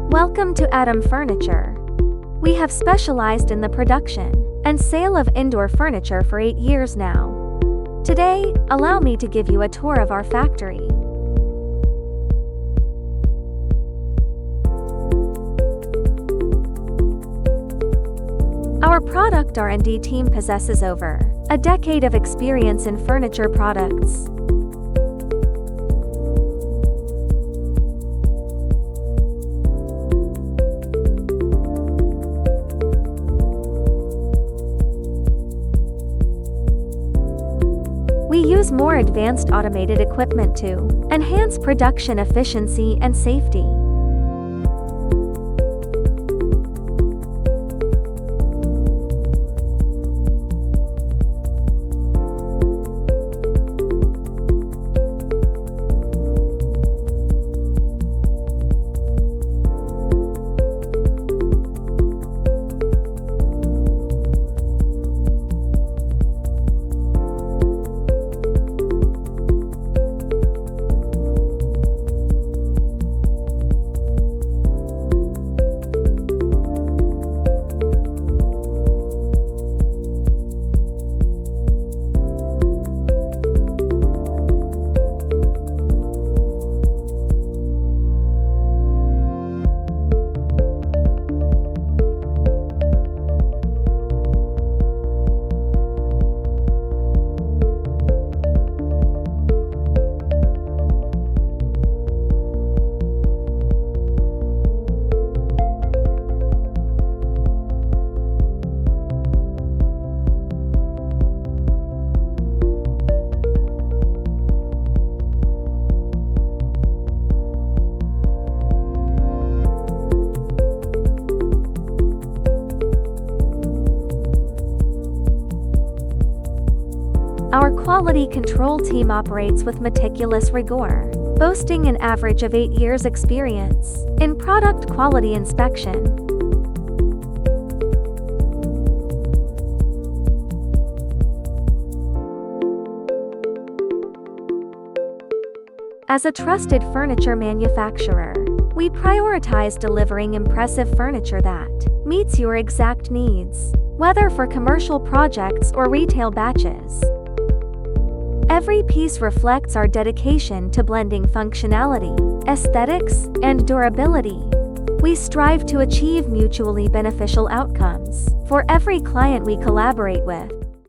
Welcome to Home Furniture. We have specialized in the production and sale of indoor furniture for 8 years now. Today, allow me to give you a tour of our factory. Our product R&D team possesses over a decade of experience in furniture products. We use more advanced automated equipment to enhance production efficiency and safety. Our quality control team operates with meticulous rigor, boasting an average of 8 years' experience in product quality inspection. As a trusted furniture manufacturer, we prioritize delivering impressive furniture that meets your exact needs, whether for commercial projects or retail batches. Every piece reflects our dedication to blending functionality, aesthetics, and durability. We strive to achieve mutually beneficial outcomes for every client we collaborate with.